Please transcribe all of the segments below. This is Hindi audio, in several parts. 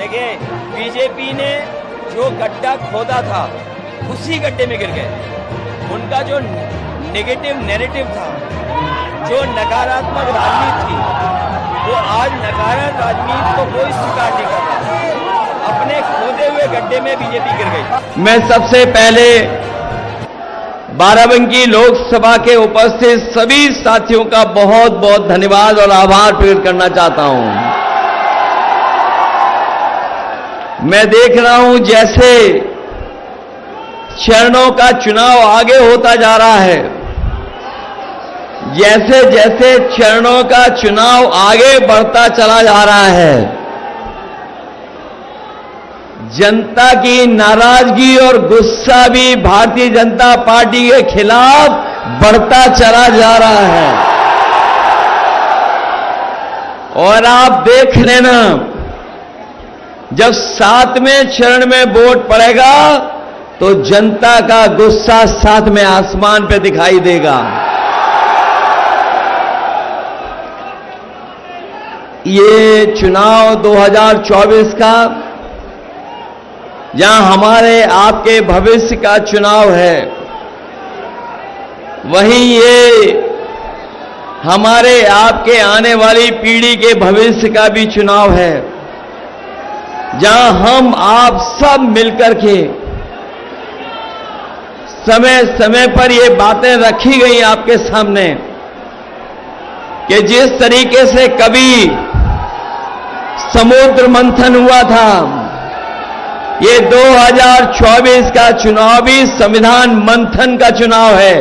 देखिए, बीजेपी ने जो गड्ढा खोदा था उसी गड्ढे में गिर गए। उनका जो नेगेटिव नैरेटिव था, जो नकारात्मक राजनीति थी, वो आज नकारात्मक राजनीति को कोई स्वीकार नहीं कर रहा। अपने खोदे हुए गड्ढे में बीजेपी गिर गई। मैं सबसे पहले बाराबंकी लोकसभा के उपस्थित सभी साथियों का बहुत बहुत धन्यवाद और आभार प्रकट करना चाहता हूं। मैं देख रहा हूं जैसे चरणों का चुनाव आगे होता जा रहा है, जैसे जैसे चरणों का चुनाव आगे बढ़ता चला जा रहा है, जनता की नाराजगी और गुस्सा भी भारतीय जनता पार्टी के खिलाफ बढ़ता चला जा रहा है। और आप देख लेना, जब 7वें चरण में वोट पड़ेगा तो जनता का गुस्सा 7वें आसमान पे दिखाई देगा। ये चुनाव 2024 का, जहां हमारे आपके भविष्य का चुनाव है, वहीं ये हमारे आपके आने वाली पीढ़ी के भविष्य का भी चुनाव है, जहां हम आप सब मिलकर के समय समय पर ये बातें रखी गई आपके सामने कि जिस तरीके से कभी समुद्र मंथन हुआ था, ये 2024 का चुनाव भी संविधान मंथन का चुनाव है।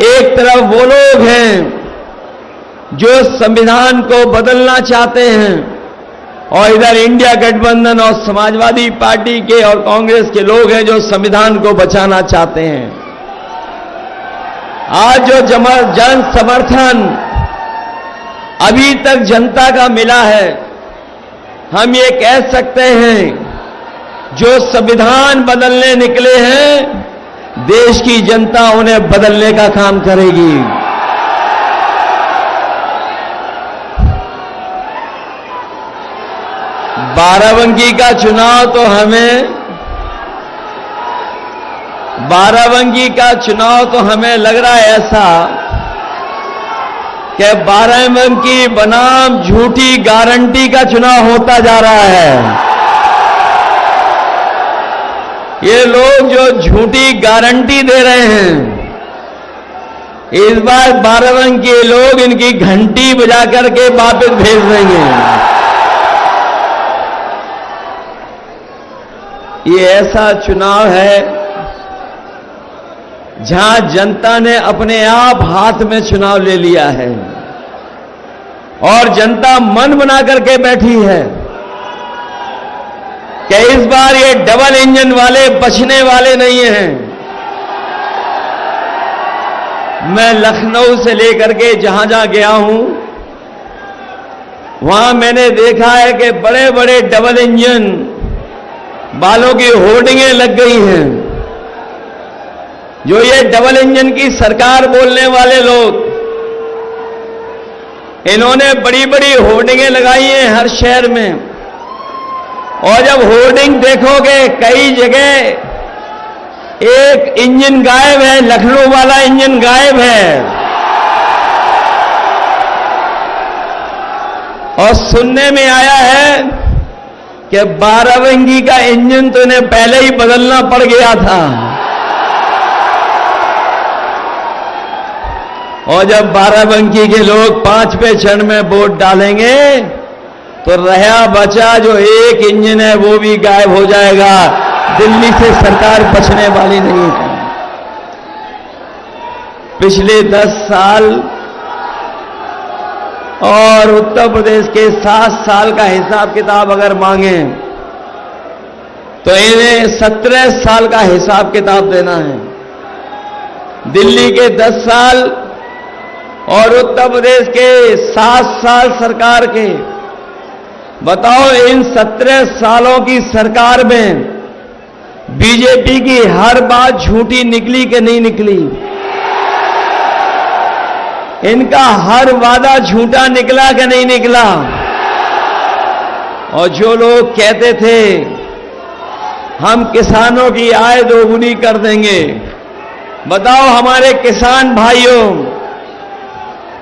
एक तरफ वो लोग हैं जो संविधान को बदलना चाहते हैं, और इधर इंडिया गठबंधन और समाजवादी पार्टी के और कांग्रेस के लोग हैं जो संविधान को बचाना चाहते हैं। आज जो जन समर्थन अभी तक जनता का मिला है, हम ये कह सकते हैं जो संविधान बदलने निकले हैं, देश की जनता उन्हें बदलने का काम करेगी। बाराबंकी का चुनाव तो हमें लग रहा है ऐसा कि बाराबंकी बनाम झूठी गारंटी का चुनाव होता जा रहा है। ये लोग जो झूठी गारंटी दे रहे हैं, इस बार बाराबंकी के लोग इनकी घंटी बजा करके वापस भेज देंगे। ये ऐसा चुनाव है जहां जनता ने अपने आप हाथ में चुनाव ले लिया है, और जनता मन बना करके बैठी है कि इस बार ये डबल इंजन वाले बचने वाले नहीं हैं। मैं लखनऊ से लेकर के जहां जहां गया हूं, वहां मैंने देखा है कि बड़े बड़े डबल इंजन वालों की होर्डिंगें लग गई हैं। जो ये डबल इंजन की सरकार बोलने वाले लोग, इन्होंने बड़ी बड़ी होर्डिंगें लगाई हैं हर शहर में, और जब होर्डिंग देखोगे कई जगह एक इंजन गायब है, लखनऊ वाला इंजन गायब है। और सुनने में आया है कि बाराबंकी का इंजन तो इन्हें पहले ही बदलना पड़ गया था, और जब बाराबंकी के लोग 5वें चरण में वोट डालेंगे तो रहा बचा जो एक इंजन है वो भी गायब हो जाएगा। दिल्ली से सरकार बचने वाली नहीं है। पिछले 10 साल और उत्तर प्रदेश के 7 साल का हिसाब किताब अगर मांगे तो इन्हें 17 साल का हिसाब किताब देना है। दिल्ली के 10 साल और उत्तर प्रदेश के 7 साल सरकार के, बताओ इन 17 सालों की सरकार में बीजेपी की हर बात झूठी निकली कि नहीं निकली? इनका हर वादा झूठा निकला कि नहीं निकला? और जो लोग कहते थे हम किसानों की आय दोगुनी कर देंगे, बताओ हमारे किसान भाइयों,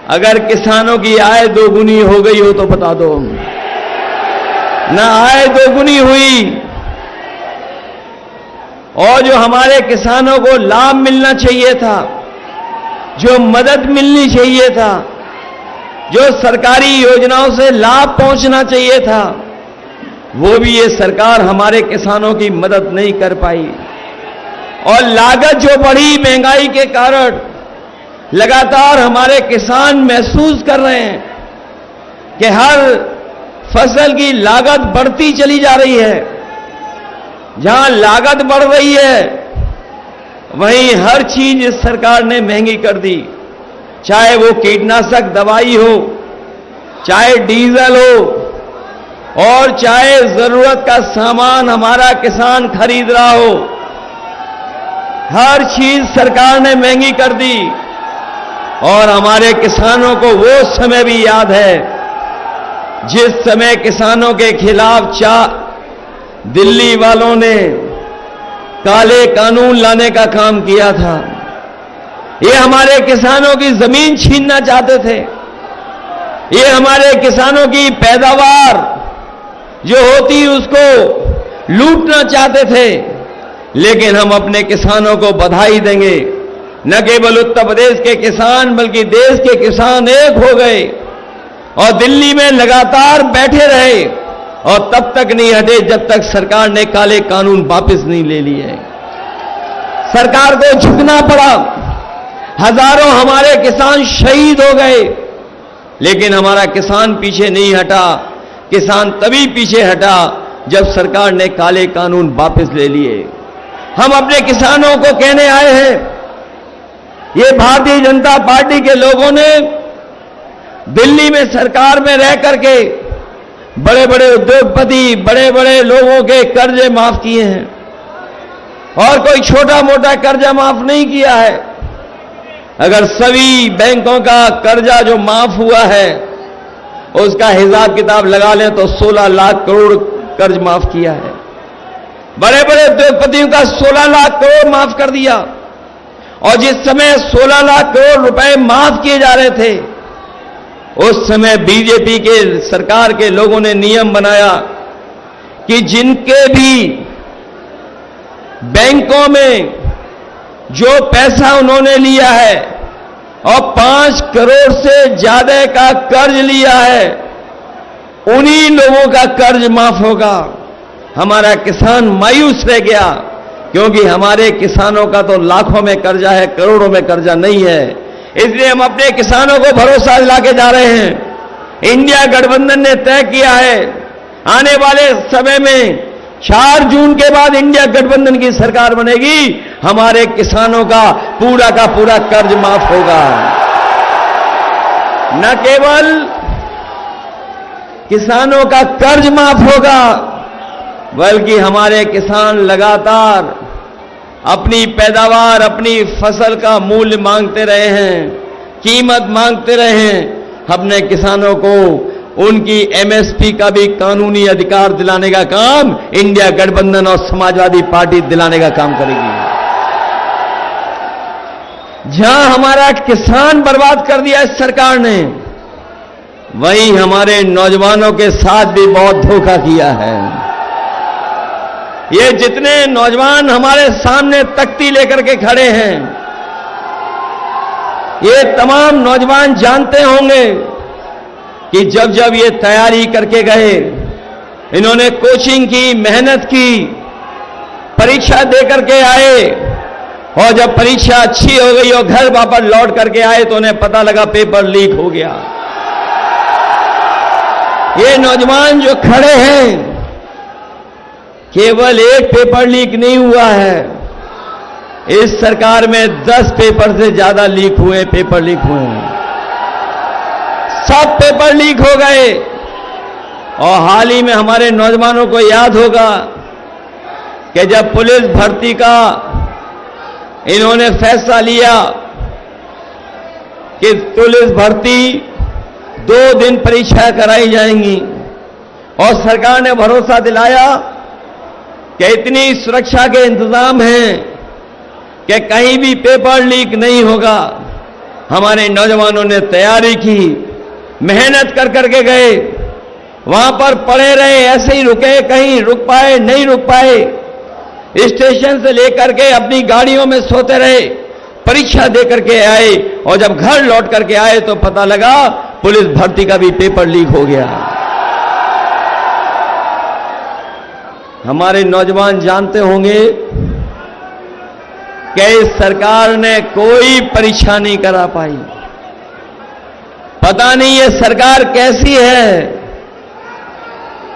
अगर किसानों की आय दोगुनी हो गई हो तो बता दो। ना आय दोगुनी हुई, और जो हमारे किसानों को लाभ मिलना चाहिए था, जो मदद मिलनी चाहिए था, जो सरकारी योजनाओं से लाभ पहुंचना चाहिए था, वो भी ये सरकार हमारे किसानों की मदद नहीं कर पाई। और लागत जो बढ़ी महंगाई के कारण, लगातार हमारे किसान महसूस कर रहे हैं कि हर फसल की लागत बढ़ती चली जा रही है। जहां लागत बढ़ रही है वहीं हर चीज इस सरकार ने महंगी कर दी, चाहे वो कीटनाशक दवाई हो, चाहे डीजल हो, और चाहे जरूरत का सामान हमारा किसान खरीद रहा हो, हर चीज सरकार ने महंगी कर दी। और हमारे किसानों को वो समय भी याद है जिस समय किसानों के खिलाफ दिल्ली वालों ने काले कानून लाने का काम किया था। ये हमारे किसानों की जमीन छीनना चाहते थे, ये हमारे किसानों की पैदावार जो होती उसको लूटना चाहते थे। लेकिन हम अपने किसानों को बधाई देंगे, न केवल उत्तर प्रदेश के किसान बल्कि देश के किसान एक हो गए और दिल्ली में लगातार बैठे रहे, और तब तक नहीं हटे जब तक सरकार ने काले कानून वापस नहीं ले लिए। सरकार को झुकना पड़ा, हजारों हमारे किसान शहीद हो गए, लेकिन हमारा किसान पीछे नहीं हटा। किसान तभी पीछे हटा जब सरकार ने काले कानून वापस ले लिए। हम अपने किसानों को कहने आए हैं, ये भारतीय जनता पार्टी के लोगों ने दिल्ली में सरकार में रह करके बड़े बड़े उद्योगपति, बड़े बड़े लोगों के कर्जे माफ किए हैं, और कोई छोटा मोटा कर्जा माफ नहीं किया है। अगर सभी बैंकों का कर्जा जो माफ हुआ है उसका हिसाब किताब लगा लें तो 16 लाख करोड़ कर्ज माफ किया है। बड़े बड़े उद्योगपतियों का 16 लाख करोड़ माफ कर दिया। और जिस समय 16 लाख करोड़ रुपए माफ किए जा रहे थे, उस समय बीजेपी के सरकार के लोगों ने नियम बनाया कि जिनके भी बैंकों में जो पैसा उन्होंने लिया है और 5 करोड़ से ज्यादा का कर्ज लिया है, उन्हीं लोगों का कर्ज माफ होगा। हमारा किसान मायूस रह गया, क्योंकि हमारे किसानों का तो लाखों में कर्जा है, करोड़ों में कर्जा नहीं है। इसलिए हम अपने किसानों को भरोसा दिलाके जा रहे हैं। इंडिया गठबंधन ने तय किया है, आने वाले समय में 4 जून के बाद इंडिया गठबंधन की सरकार बनेगी, हमारे किसानों का पूरा कर्ज माफ होगा। न केवल किसानों का कर्ज माफ होगा, बल्कि हमारे किसान लगातार अपनी पैदावार, अपनी फसल का मूल्य मांगते रहे हैं, कीमत मांगते रहे हैं। अपने किसानों को उनकी एमएसपी का भी कानूनी अधिकार दिलाने का काम इंडिया गठबंधन और समाजवादी पार्टी दिलाने का काम करेगी। जहां हमारा किसान बर्बाद कर दिया इस सरकार ने, वहीं हमारे नौजवानों के साथ भी बहुत धोखा किया है। ये जितने नौजवान हमारे सामने तख्ती लेकर के खड़े हैं, ये तमाम नौजवान जानते होंगे कि जब जब ये तैयारी करके गए, इन्होंने कोचिंग की, मेहनत की, परीक्षा दे करके आए, और जब परीक्षा अच्छी हो गई और घर वापस लौट करके आए तो उन्हें पता लगा पेपर लीक हो गया। ये नौजवान जो खड़े हैं, केवल एक पेपर लीक नहीं हुआ है, इस सरकार में 10 पेपर से ज्यादा लीक हुए, पेपर लीक हुए हैं। सब पेपर लीक हो गए। और हाल ही में हमारे नौजवानों को याद होगा कि जब पुलिस भर्ती का इन्होंने फैसला लिया कि पुलिस भर्ती 2 दिन परीक्षा कराई जाएंगी, और सरकार ने भरोसा दिलाया कि इतनी सुरक्षा के इंतजाम हैं कि कहीं भी पेपर लीक नहीं होगा। हमारे नौजवानों ने तैयारी की, मेहनत कर करके गए, वहां पर पड़े रहे, ऐसे ही रुके, कहीं रुक पाए नहीं रुक पाए, स्टेशन से लेकर के अपनी गाड़ियों में सोते रहे, परीक्षा दे करके आए और जब घर लौट करके आए तो पता लगा पुलिस भर्ती का भी पेपर लीक हो गया। हमारे नौजवान जानते होंगे कि इस सरकार ने कोई परीक्षा नहीं करा पाई। पता नहीं ये सरकार कैसी है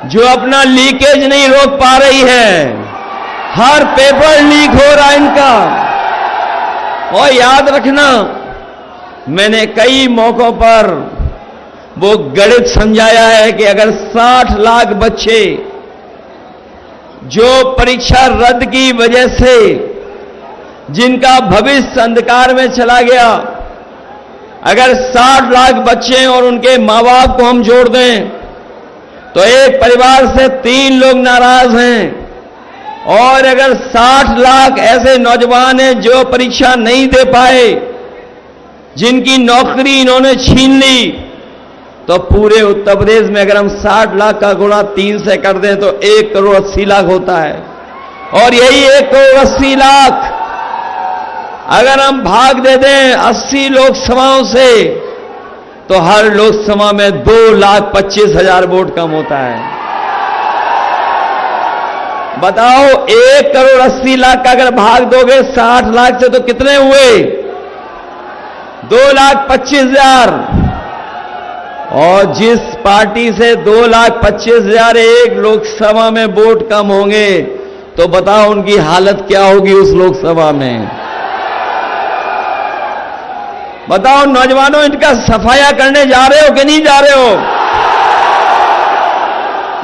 जो अपना लीकेज नहीं रोक पा रही है। हर पेपर लीक हो रहा है इनका। और याद रखना, मैंने कई मौकों पर वो गणित समझाया है कि अगर 60 लाख बच्चे जो परीक्षा रद्द की वजह से जिनका भविष्य अंधकार में चला गया, अगर 60 लाख बच्चे और उनके मां बाप को हम जोड़ दें तो एक परिवार से 3 लोग नाराज हैं। और अगर 60 लाख ऐसे नौजवान हैं जो परीक्षा नहीं दे पाए, जिनकी नौकरी इन्होंने छीन ली, तो पूरे उत्तर प्रदेश में अगर हम 60 लाख का गुणा 3 से कर दें तो 1 करोड़ 80 लाख होता है। और यही 1 करोड़ 80 लाख अगर हम भाग दे दें 80 लोकसभाओं से तो हर लोकसभा में 2,25,000 वोट कम होता है। बताओ, 1 करोड़ 80 लाख का अगर भाग दोगे 60 लाख से तो कितने हुए? 2,25,000। और जिस पार्टी से 2,25,000 एक लोकसभा में वोट कम होंगे तो बताओ उनकी हालत क्या होगी उस लोकसभा में। बताओ नौजवानों, इनका सफाया करने जा रहे हो कि नहीं जा रहे हो?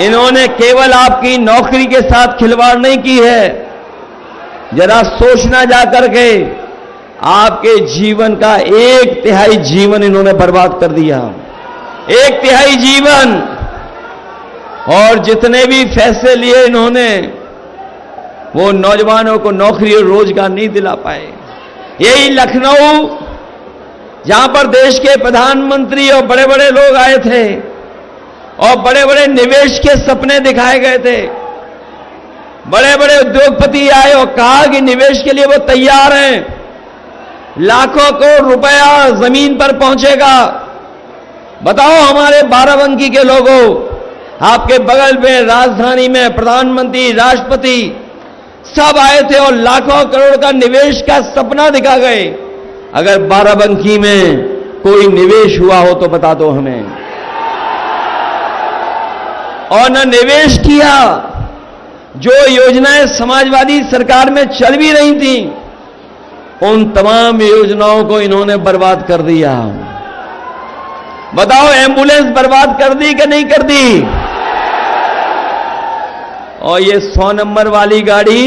इन्होंने केवल आपकी नौकरी के साथ खिलवाड़ नहीं की है। जरा सोचना जाकर के, आपके जीवन का 1/3 जीवन इन्होंने बर्बाद कर दिया। 1/3 जीवन। और जितने भी फैसले लिए इन्होंने, वो नौजवानों को नौकरी और रोजगार नहीं दिला पाए। यही लखनऊ, जहां पर देश के प्रधानमंत्री और बड़े बड़े लोग आए थे और बड़े बड़े निवेश के सपने दिखाए गए थे, बड़े बड़े उद्योगपति आए और कहा कि निवेश के लिए वो तैयार हैं, लाखों करोड़ रुपया जमीन पर पहुंचेगा। बताओ हमारे बाराबंकी के लोगों, आपके बगल में राजधानी में प्रधानमंत्री, राष्ट्रपति सब आए थे और लाखों करोड़ का निवेश का सपना दिखा गए। अगर बाराबंकी में कोई निवेश हुआ हो तो बता दो हमें। और न निवेश किया, जो योजनाएं समाजवादी सरकार में चल भी रही थी उन तमाम योजनाओं को इन्होंने बर्बाद कर दिया। बताओ, एम्बुलेंस बर्बाद कर दी कि नहीं कर दी? और ये 100 नंबर वाली गाड़ी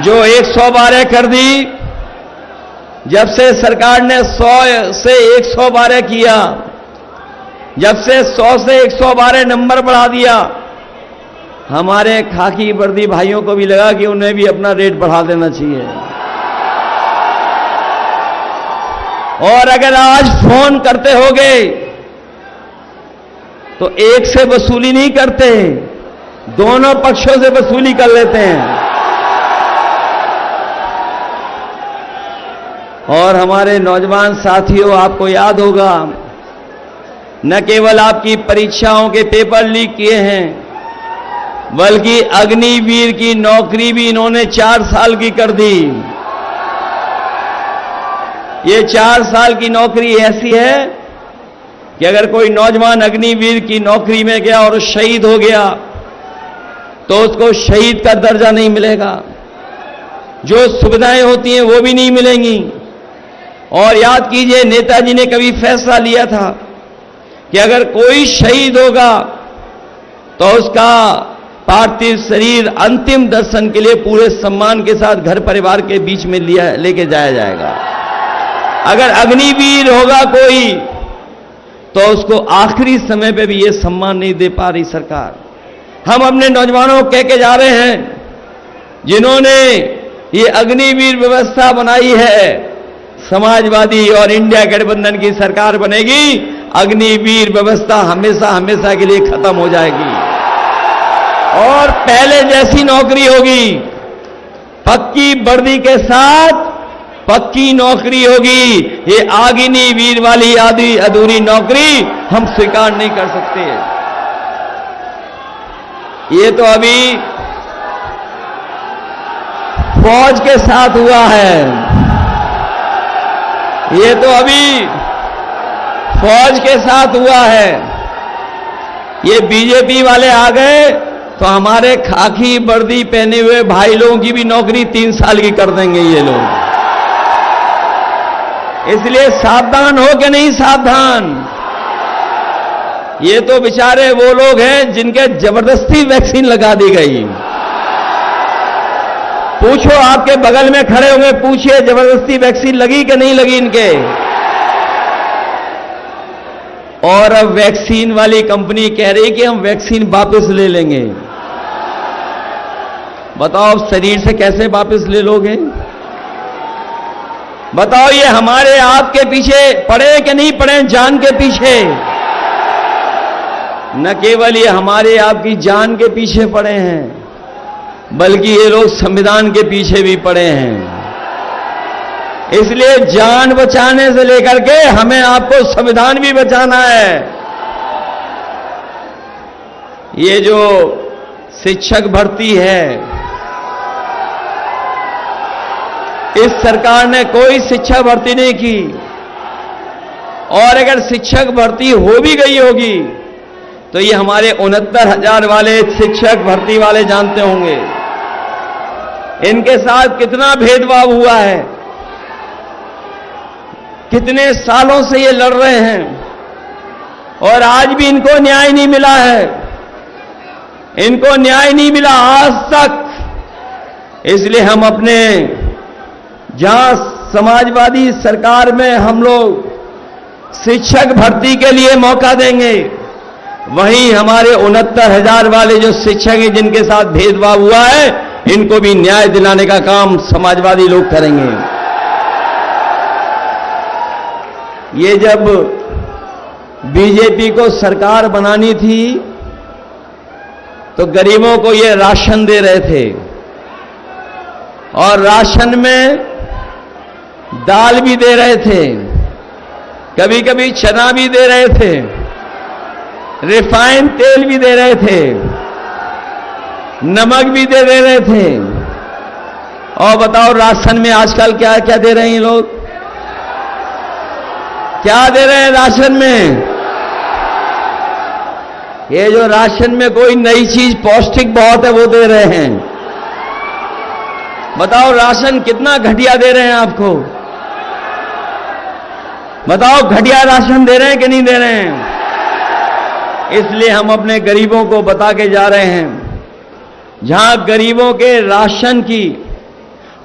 जो 112 कर दी, जब से सरकार ने 100 से 112 किया, जब से 100 से 112 नंबर बढ़ा दिया, हमारे खाकी वर्दी भाइयों को भी लगा कि उन्हें भी अपना रेट बढ़ा देना चाहिए। और अगर आज फोन करते होगे तो एक से वसूली नहीं करते, दोनों पक्षों से वसूली कर लेते हैं। और हमारे नौजवान साथियों, आपको याद होगा, न केवल आपकी परीक्षाओं के पेपर लीक किए हैं, बल्कि अग्निवीर की नौकरी भी इन्होंने 4 साल की कर दी। ये 4 साल की नौकरी ऐसी है कि अगर कोई नौजवान अग्निवीर की नौकरी में गया और शहीद हो गया तो उसको शहीद का दर्जा नहीं मिलेगा, जो सुविधाएं होती हैं वो भी नहीं मिलेंगी। और याद कीजिए, नेताजी ने कभी फैसला लिया था कि अगर कोई शहीद होगा तो उसका पार्थिव शरीर अंतिम दर्शन के लिए पूरे सम्मान के साथ घर परिवार के बीच में लेके जाया जाएगा। अगर अग्निवीर होगा कोई तो उसको आखिरी समय पे भी ये सम्मान नहीं दे पा रही सरकार। हम अपने नौजवानों को कह के जा रहे हैं, जिन्होंने ये अग्निवीर व्यवस्था बनाई है, समाजवादी और इंडिया गठबंधन की सरकार बनेगी, अग्निवीर व्यवस्था हमेशा हमेशा के लिए खत्म हो जाएगी और पहले जैसी नौकरी होगी, पक्की वर्दी के साथ पक्की नौकरी होगी। ये अग्निवीर वाली आधी अधूरी नौकरी हम स्वीकार नहीं कर सकते। ये तो अभी फौज के साथ हुआ है, ये तो अभी फौज के साथ हुआ है। ये बीजेपी वाले आ गए तो हमारे खाकी वर्दी पहने हुए भाई लोगों की भी नौकरी 3 साल की कर देंगे ये लोग। इसलिए सावधान हो कि नहीं सावधान? ये तो बेचारे वो लोग हैं जिनके जबरदस्ती वैक्सीन लगा दी गई। पूछो, आपके बगल में खड़े होंगे, पूछिए जबरदस्ती वैक्सीन लगी कि नहीं लगी इनके। और अब वैक्सीन वाली कंपनी कह रही कि हम वैक्सीन वापस ले लेंगे। बताओ अब शरीर से कैसे वापस ले लोगे? बताओ ये हमारे आपके पीछे पड़े कि नहीं पड़े, जान के पीछे? न केवल ये हमारे आपकी जान के पीछे पड़े हैं, बल्कि ये लोग संविधान के पीछे भी पड़े हैं। इसलिए जान बचाने से लेकर के हमें आपको संविधान भी बचाना है। ये जो शिक्षक भर्ती है, इस सरकार ने कोई शिक्षक भर्ती नहीं की, और अगर शिक्षक भर्ती हो भी गई होगी तो ये हमारे 69,000 वाले शिक्षक भर्ती वाले जानते होंगे इनके साथ कितना भेदभाव हुआ है। कितने सालों से ये लड़ रहे हैं और आज भी इनको न्याय नहीं मिला है, इनको न्याय नहीं मिला आज तक। इसलिए हम अपने जहां समाजवादी सरकार में हम लोग शिक्षक भर्ती के लिए मौका देंगे, वहीं हमारे 69,000 वाले जो शिक्षक हैं जिनके साथ भेदभाव हुआ है, इनको भी न्याय दिलाने का काम समाजवादी लोग करेंगे। ये जब बीजेपी को सरकार बनानी थी तो गरीबों को ये राशन दे रहे थे, और राशन में दाल भी दे रहे थे, कभी कभी चना भी दे रहे थे, रिफाइंड तेल भी दे रहे थे, नमक भी दे रहे थे। और बताओ राशन में आजकल क्या क्या दे रहे हैं ये लोग? क्या दे रहे हैं राशन में? ये जो राशन में कोई नई चीज पौष्टिक बहुत है वो दे रहे हैं। बताओ राशन कितना घटिया दे रहे हैं आपको? बताओ घटिया राशन दे रहे हैं कि नहीं दे रहे हैं? इसलिए हम अपने गरीबों को बता के जा रहे हैं, जहां गरीबों के राशन की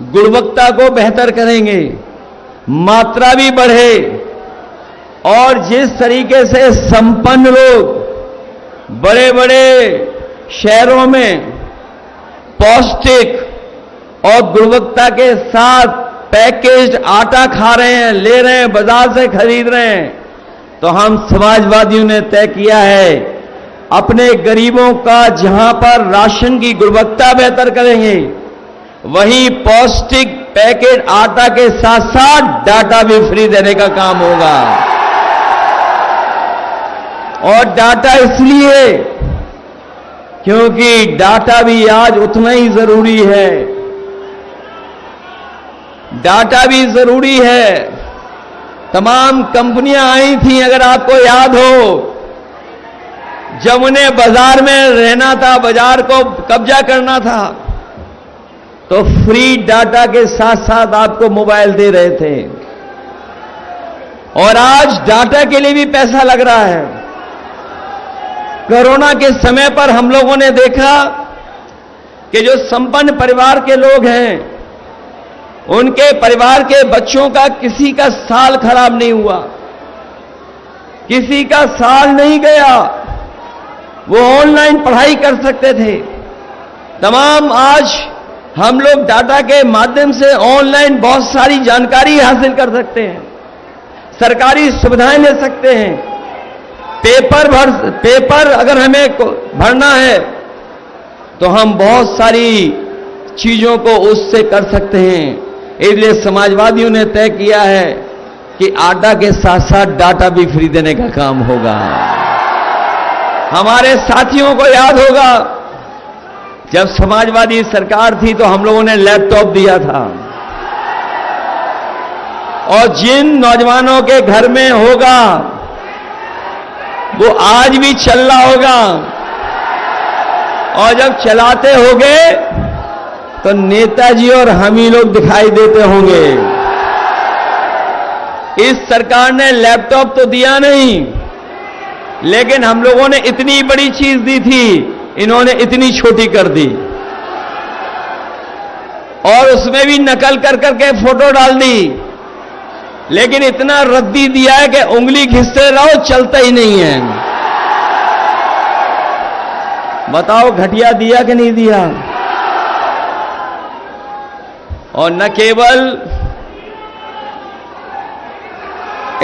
गुणवत्ता को बेहतर करेंगे, मात्रा भी बढ़े, और जिस तरीके से संपन्न लोग बड़े बड़े शहरों में पौष्टिक और गुणवत्ता के साथ पैकेज्ड आटा खा रहे हैं, ले रहे हैं, बाजार से खरीद रहे हैं, तो हम समाजवादियों ने तय किया है अपने गरीबों का जहां पर राशन की गुणवत्ता बेहतर करेंगे, वहीं पौष्टिक पैकेट आटा के साथ साथ डाटा भी फ्री देने का काम होगा। और डाटा इसलिए क्योंकि डाटा भी आज उतना ही जरूरी है, डाटा भी जरूरी है। तमाम कंपनियां आई थी, अगर आपको याद हो, जब उन्हें बाजार में रहना था, बाजार को कब्जा करना था, तो फ्री डाटा के साथ साथ आपको मोबाइल दे रहे थे, और आज डाटा के लिए भी पैसा लग रहा है। कोरोना के समय पर हम लोगों ने देखा कि जो संपन्न परिवार के लोग हैं, उनके परिवार के बच्चों का किसी का साल खराब नहीं हुआ, किसी का साल नहीं गया, वो ऑनलाइन पढ़ाई कर सकते थे। तमाम आज हम लोग डाटा के माध्यम से ऑनलाइन बहुत सारी जानकारी हासिल कर सकते हैं, सरकारी सुविधाएं ले सकते हैं। पेपर अगर हमें भरना है तो हम बहुत सारी चीजों को उससे कर सकते हैं। इसलिए समाजवादियों ने तय किया है कि आटा के साथ साथ डाटा भी फ्री देने का काम होगा। हमारे साथियों को याद होगा, जब समाजवादी सरकार थी तो हम लोगों ने लैपटॉप दिया था, और जिन नौजवानों के घर में होगा वो आज भी चल रहा होगा, और जब चलाते होंगे तो नेताजी और हम ही लोग दिखाई देते होंगे। इस सरकार ने लैपटॉप तो दिया नहीं, लेकिन हम लोगों ने इतनी बड़ी चीज दी थी, इन्होंने इतनी छोटी कर दी, और उसमें भी नकल कर करके फोटो डाल दी। लेकिन इतना रद्दी दिया है कि उंगली घिसते रहो, चलता ही नहीं है। बताओ घटिया दिया कि नहीं दिया? और न केवल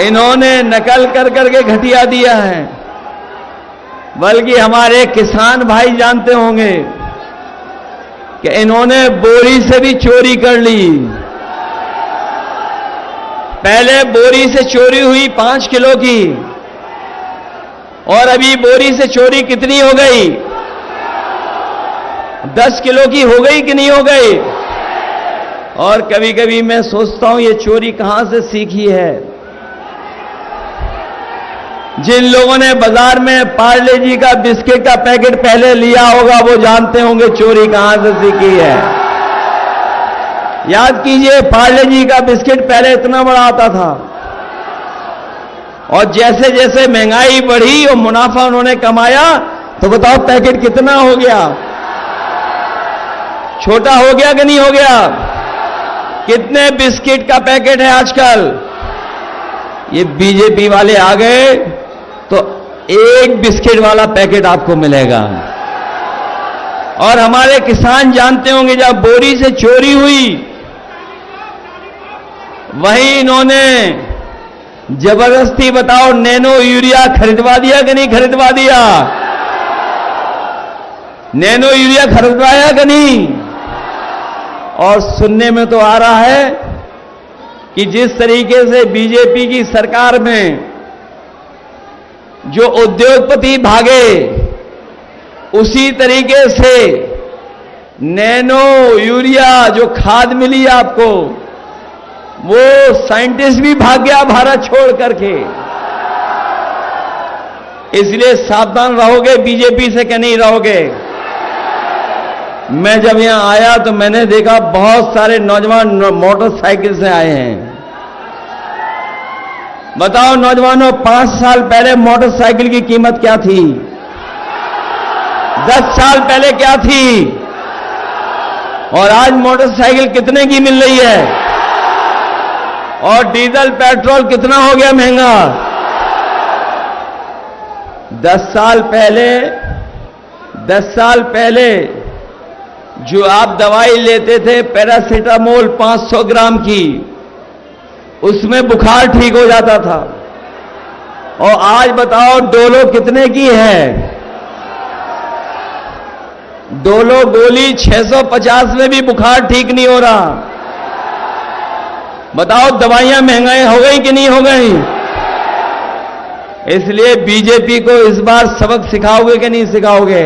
इन्होंने नकल कर करके घटिया दिया है, बल्कि हमारे किसान भाई जानते होंगे कि इन्होंने बोरी से भी चोरी कर ली। पहले बोरी से चोरी हुई 5 किलो की, और अभी बोरी से चोरी कितनी हो गई? 10 किलो की हो गई कि नहीं हो गई? और कभी कभी मैं सोचता हूं ये चोरी कहां से सीखी है। जिन लोगों ने बाजार में पार्ले जी का बिस्किट का पैकेट पहले लिया होगा वो जानते होंगे चोरी कहां से सीखी है। याद कीजिए, पार्ले जी का बिस्किट पहले इतना बड़ा आता था, और जैसे जैसे महंगाई बढ़ी और मुनाफा उन्होंने कमाया, तो बताओ पैकेट कितना हो गया? छोटा हो गया कि नहीं हो गया? कितने बिस्किट का पैकेट है आजकल? ये बीजेपी वाले आ गए तो एक बिस्किट वाला पैकेट आपको मिलेगा। और हमारे किसान जानते होंगे, जब बोरी से चोरी हुई वहीं इन्होंने जबरदस्ती, बताओ, नैनो यूरिया खरीदवा दिया कि नहीं खरीदवा दिया? नैनो यूरिया खरीदवाया कि नहीं? और सुनने में तो आ रहा है कि जिस तरीके से बीजेपी की सरकार में जो उद्योगपति भागे, उसी तरीके से नैनो यूरिया जो खाद मिली आपको, वो साइंटिस्ट भी भाग गया भारत छोड़ करके। इसलिए सावधान रहोगे बीजेपी से कि नहीं रहोगे? मैं जब यहां आया तो मैंने देखा बहुत सारे नौजवान मोटरसाइकिल से आए हैं। बताओ नौजवानों, 5 साल पहले मोटरसाइकिल की कीमत क्या थी? 10 साल पहले क्या थी? और आज मोटरसाइकिल कितने की मिल रही है? और डीजल पेट्रोल कितना हो गया महंगा? 10 साल पहले जो आप दवाई लेते थे पैरासीटामोल 500 ग्राम की, उसमें बुखार ठीक हो जाता था। और आज बताओ डोलो कितने की है? डोलो गोली 650 में भी बुखार ठीक नहीं हो रहा। बताओ दवाइयां महंगाई हो गई कि नहीं हो गई? इसलिए बीजेपी को इस बार सबक सिखाओगे कि नहीं सिखाओगे?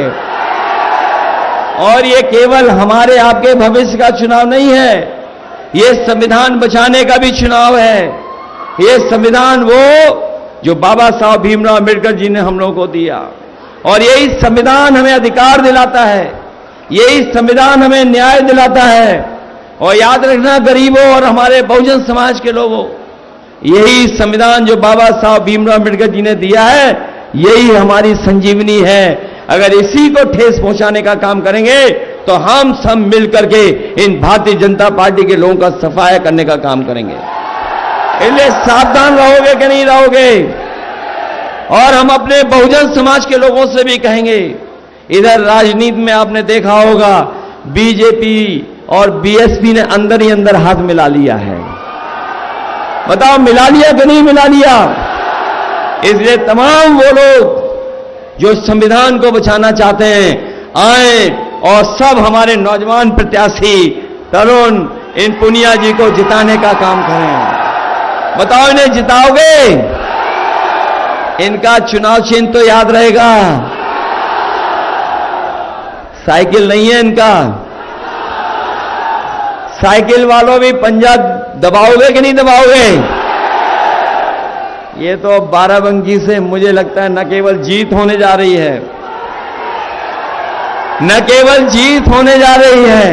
और ये केवल हमारे आपके भविष्य का चुनाव नहीं है, ये संविधान बचाने का भी चुनाव है। ये संविधान वो जो बाबा साहब भीमराव अम्बेडकर जी ने हम लोगों को दिया, और यही संविधान हमें अधिकार दिलाता है, यही संविधान हमें न्याय दिलाता है। और याद रखना गरीबों और हमारे बहुजन समाज के लोगों, यही संविधान जो बाबा साहब भीमराव अम्बेडकर जी ने दिया है, यही हमारी संजीवनी है। अगर इसी को ठेस पहुंचाने का काम करेंगे तो हम सब मिलकर के इन भारतीय जनता पार्टी के लोगों का सफाया करने का काम करेंगे। इसलिए सावधान रहोगे कि नहीं रहोगे? और हम अपने बहुजन समाज के लोगों से भी कहेंगे, इधर राजनीति में आपने देखा होगा बीजेपी और बीएसपी ने अंदर ही अंदर हाथ मिला लिया है। बताओ मिला लिया कि नहीं मिला लिया? इसलिए तमाम वो लोग जो संविधान को बचाना चाहते हैं आए और सब हमारे नौजवान प्रत्याशी तरुण इन पुनिया जी को जिताने का काम करें। बताओ इन्हें जिताओगे? इनका चुनाव चिन्ह तो याद रहेगा, साइकिल नहीं है इनका। साइकिल वालों भी पंजा दबाओगे कि नहीं दबाओगे? ये तो बाराबंकी से मुझे लगता है न केवल जीत होने जा रही है, न केवल जीत होने जा रही है,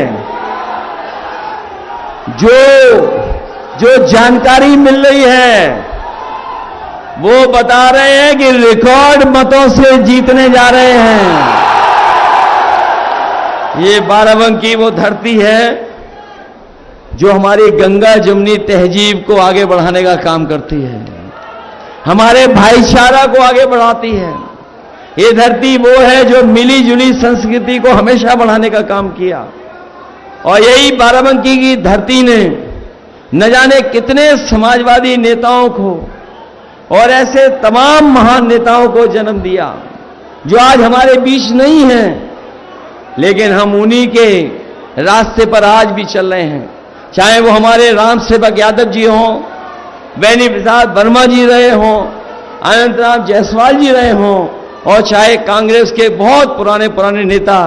जो जानकारी मिल रही है वो बता रहे हैं कि रिकॉर्ड मतों से जीतने जा रहे हैं। ये बाराबंकी वो धरती है जो हमारी गंगा जमुनी तहजीब को आगे बढ़ाने का काम करती है, हमारे भाईचारा को आगे बढ़ाती है। ये धरती वो है जो मिली जुली संस्कृति को हमेशा बढ़ाने का काम किया, और यही बाराबंकी की धरती ने न जाने कितने समाजवादी नेताओं को और ऐसे तमाम महान नेताओं को जन्म दिया जो आज हमारे बीच नहीं हैं, लेकिन हम उन्हीं के रास्ते पर आज भी चल रहे हैं। चाहे वो हमारे राम सेवक यादव जी हों, बेनी प्रसाद वर्मा जी रहे हों, अनंतराम जायसवाल जी रहे हों, और चाहे कांग्रेस के बहुत पुराने नेता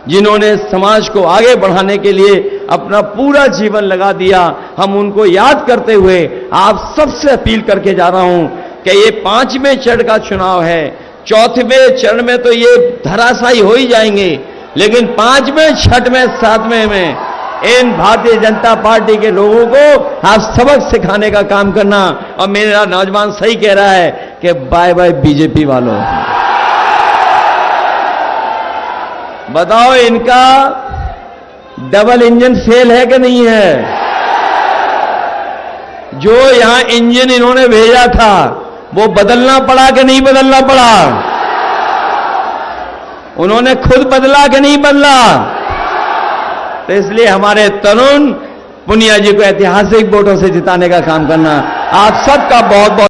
जिन्होंने समाज को आगे बढ़ाने के लिए अपना पूरा जीवन लगा दिया, हम उनको याद करते हुए आप सबसे अपील करके जा रहा हूं कि ये 5वें चरण का चुनाव है। 4वें चरण में तो ये धराशायी हो ही जाएंगे, लेकिन 5वें, 6वें, 7वें में इन भारतीय जनता पार्टी के लोगों को आप सबक सिखाने का काम करना। और मेरा नौजवान सही कह रहा है कि बाय बाय बीजेपी वालों। बताओ इनका डबल इंजन फेल है कि नहीं है? जो यहां इंजन इन्होंने भेजा था वो बदलना पड़ा कि नहीं बदलना पड़ा? उन्होंने खुद बदला कि नहीं बदला? तो इसलिए हमारे तरुण पुनिया जी को ऐतिहासिक वोटों से जिताने का काम करना। आप सबका बहुत बहुत